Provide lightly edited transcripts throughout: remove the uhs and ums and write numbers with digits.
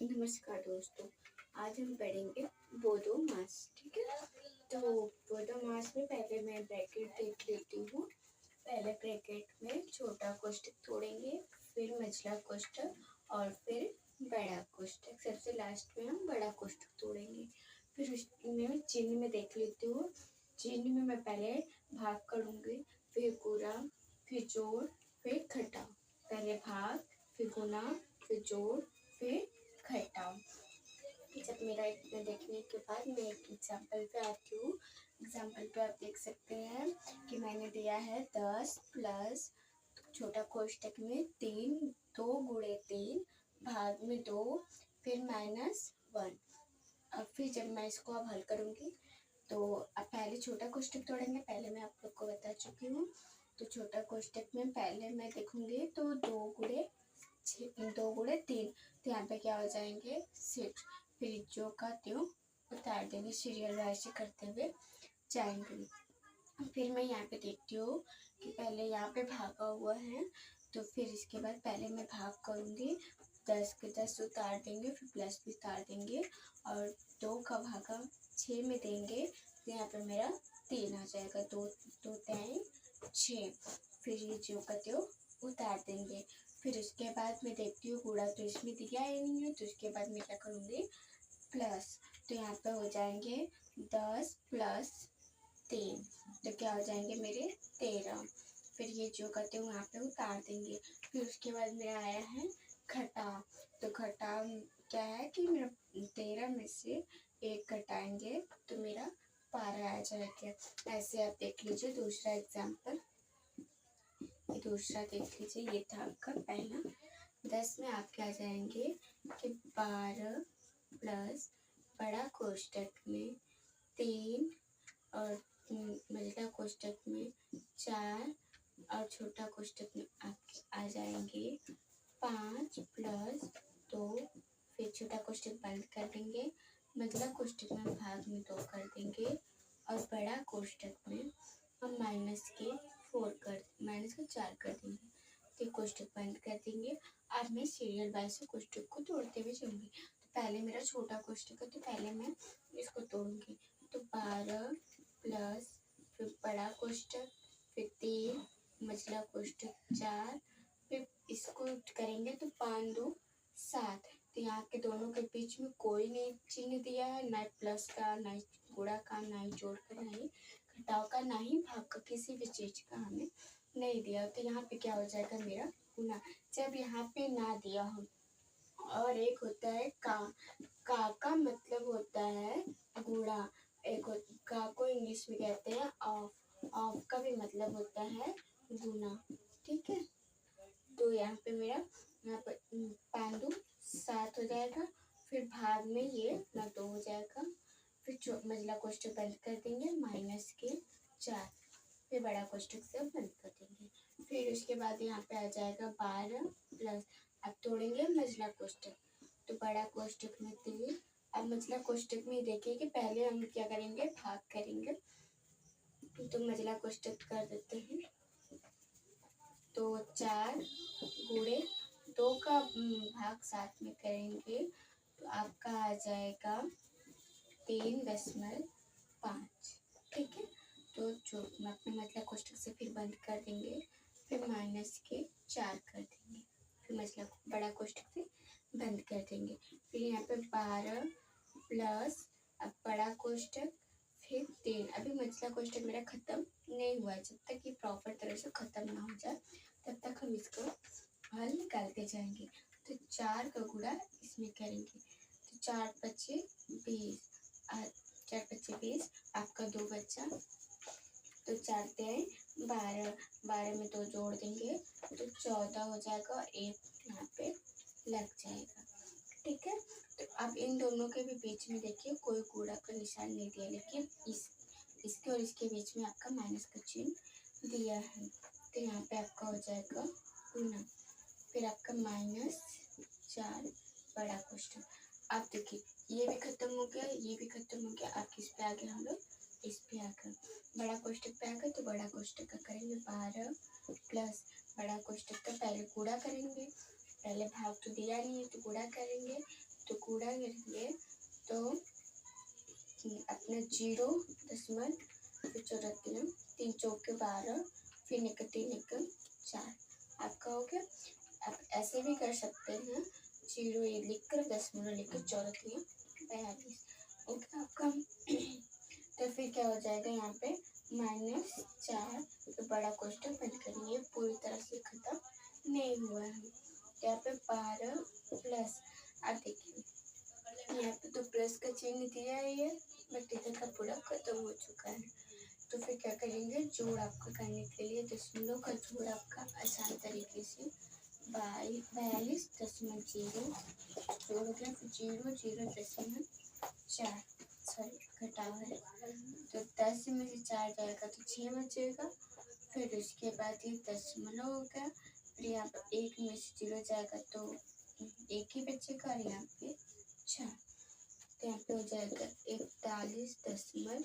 नमस्कार दोस्तों। आज हम पढ़ेंगे बोडो मास। ठीक है, तो बोडो मास में पहले मैं ब्रैकेट देख लेती हूँ। पहले ब्रैकेट में छोटा कोष्ठक तोड़ेंगे, फिर मझला कोष्ठक और फिर बड़ा कोष्ठक। सबसे लास्ट में हम बड़ा कोष्ठक तोड़ेंगे। फिर उसमें चिन्ह में देख लेती हूँ। चिन्ह में मैं पहले भाग करूँगी, फिर गुणा, फिर जोड़, फिर घटाव। पहले भाग, फिर गुणा, फिर जोड़, फिर घटाव। जब मेरा इतना देखने के बाद मैं एक एग्जाम्पल पे आती हूँ। एग्जाम्पल पे आप देख सकते हैं कि मैंने दिया है 10 प्लस छोटा कोष्ठक में 3, 2 गुणे 3 भाग में 2 फिर -1। अब फिर जब मैं इसको अब हल करूँगी तो अब पहले छोटा कोष्ठक तोड़ेंगे। पहले मैं आप लोग को बता चुकी हूँ। तो छोटा कोष्ठक में पहले मैं देखूँगी तो 2 गुणे 3, तो यहाँ पे क्या हो जाएंगे 6। फिर जो का त्यों उतार देंगे, सीरियल वाइज से करते हुए जाएंगे। फिर मैं यहाँ पे देखती हूँ कि पहले यहाँ पे भागा हुआ है, तो फिर इसके बाद पहले मैं भाग करूँगी, 10 के 10 उतार देंगे, फिर प्लस भी उतार देंगे और 2 का भागा 6 में देंगे, तो यहाँ पे मेरा 3 आ जाएगा। 2 2 3 6। फिर ये जो का त्यों उतार देंगे। फिर उसके बाद मैं देखती हूँ गुणा तो इसमें दिया ही नहीं है, तो उसके बाद मैं क्या करूँगी प्लस, तो यहाँ पे हो जाएंगे 10 प्लस 3, तो क्या हो जाएंगे मेरे 13। फिर ये जो करते हैं यहाँ पे उतार देंगे। फिर उसके बाद मेरा आया है घटाव। तो घटाव क्या है कि मेरा 13 में से 1 घटाएंगे तो मेरा 12 आ जाएगा। ऐसे आप देख लीजिए दूसरा एग्जाम्पल। दूसरा देख लीजिए, ये था आपका पहला। 10 में आप क्या जाएंगे कि 12 प्लस बड़ा कोष्ठक में 3 और मझला कोष्ठक में 4 और छोटा कोष्ठक में आप आ जाएंगे 5 प्लस 2। फिर छोटा कोष्ठक बंद कर देंगे, मझला कोष्ठक में भाग में 2 कर देंगे और बड़ा कोष्ठक में हम माइनस के 4 कर देंगे। फिर कोष्ठक बंद कर देंगे। अब मैं सीरियल वाइज से कोष्ठक को तोड़ते हुए जाऊंगी। तो पहले मेरा छोटा कोष्ठक है, तो पहले मैं इसको तोड़ूंगी। तो 12 प्लस फिर बड़ा कोष्ठक, फिर 3 मझला कोष्ठक 4, फिर इसको करेंगे तो 5 2 7। तो यहाँ के दोनों के बीच में कोई नहीं चिन्ह दिया है, ना प्लस का, ना गुणा का, ना ही जोड़ का, ना ही घटाव का, ना ही भाग का, किसी भी चीज का हमें नहीं दिया। तो यहाँ पे क्या हो जाएगा मेरा गुना। जब यहाँ पे ना दिया हो और एक होता है का मतलब होता है गुणा। एक का को इंग्लिश में कहते हैं ऑफ का भी मतलब होता है गुना। ठीक है, तो यहाँ पे मेरा यहाँ पर 5 2 7 हो जाएगा। फिर भाग में ये अपना 2 हो जाएगा। फिर मझला कोष्ठक बंद कर देंगे माइनस के 4। फिर बड़ा कोष्ठक से बंद कर देंगे। फिर उसके बाद यहाँ पे आ जाएगा 12 प्लस, अब तोड़ेंगे मझला कोष्ठक। तो बड़ा कोष्ठक में 3, अब मझला कोष्ठक में देखिए कि पहले हम क्या करेंगे भाग करेंगे। तो मझला कोष्ठक कर देते हैं, तो 4 गुणे 2 का भाग 7 में करेंगे तो आपका आ जाएगा 3.5। ठीक है, तो जो अपने मतलब कोष्ठक से फिर बंद कर देंगे, फिर माइनस के 4 कर देंगे, फिर मतलब बड़ा कोष्ठक से बंद कर देंगे। फिर यहाँ पे 12 प्लस अब बड़ा कोष्ठक फिर 3। अभी मझला कोष्ठक मेरा खत्म नहीं हुआ। जब तक ये प्रॉपर तरह से खत्म ना हो जाए तब तक हम इसको हल निकालते जाएंगे। तो 4 का गुणा इसमें करेंगे, तो 4 बचे 20, 4 बचे 20, आपका 2 बचा, तो 4 3 12, 12 में 2 जोड़ देंगे तो 14 हो जाएगा और 1 यहाँ पे लग जाएगा। ठीक है, तो अब इन दोनों के भी बीच में देखिए कोई गुणा का निशान नहीं दिया, लेकिन इसके और इसके बीच में आपका माइनस का चिन्ह दिया है। तो यहाँ पे आपका हो जाएगा गुना, फिर आपका -4 बड़ा कोष्ठक। आप देखिए ये भी खत्म हो गया, ये भी खत्म हो गया। आप किस पे आ गए हम लोग इस पे आ गए, बड़ा कोष्ठक पे आ गए। तो बड़ा कोष्ठक का करेंगे 12 प्लस बड़ा कोष्ठक का पहले गुणा करेंगे, पहले भाग तो दिया नहीं है तो गुणा करेंगे। तो कूड़ा करेंगे तो अपना 0.34 3 चौके 12 फिर निकल 3 निकल 4 आपका हो गया। आप ऐसे भी कर सकते हैं 0 ये लिख कर 0.4 लिख कर 42 ओके आपका। तो फिर क्या हो जाएगा यहाँ पे -4 तो बड़ा कोष्ठक बंद करिए पूरी तरह से खत्म नहीं हुआ है। यहाँ पे 12 प्लस आप देखिए यहाँ पे तो प्लस का चिन्ह दिया है बट इधर का पूरा खत्म हो चुका है। तो फिर क्या करेंगे जोड़ आपका करने के लिए दशमलव का जोड़ आपका आसान तरीके से 42.0 जोड़ हो गया फिर 0.0.4 सॉरी घटाव है तो 10 में से 4 जाएगा तो 6 बचेगा। फिर उसके बाद ये दशमलव हो गया फिर यहाँ पर 1 में से 0 जाएगा तो 1 ही बचेगा और यहाँ पे 4 तो यहाँ पे हो जाएगा 41.6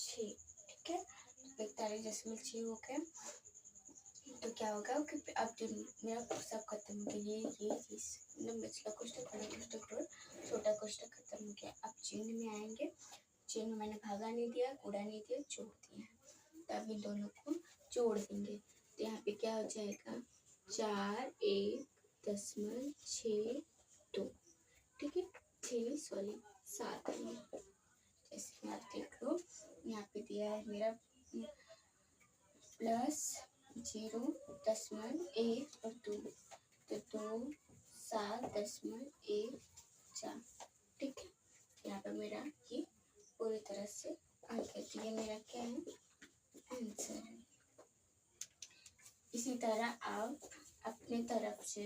ठीक है 41.6 हो गया। तो क्या होगा कि अब जो मेरा सब खत्म हो गया ये निचला कोष्ठक बड़ा कोष्ठक और छोटा कोष्ठक खत्म हो गया। अब चिन्ह में आएंगे चिन्ह मैंने भागा नहीं दिया कूड़ा नहीं दिया जोड़ दिया तब इन दोनों को जोड़ देंगे तो यहाँ पे क्या हो जाएगा 41.62 ठीक है 7 जैसे आप देख लो यहाँ पे दिया है मेरा +0.1 और 2 तो 2 7.14 ठीक है। यहाँ पे मेरा ये पूरी तरह से आ गया तो ये मेरा क्या है आंसर है। इसी तरह आप अपने तरफ से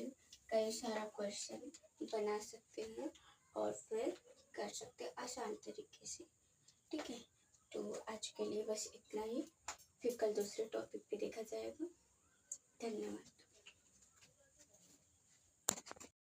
कई सारा क्वेश्चन बना सकते हैं और फिर कर सकते हैं आसान तरीके से ठीक है। तो आज के लिए बस इतना ही फिर कल दूसरे टॉपिक पे देखा जाएगा।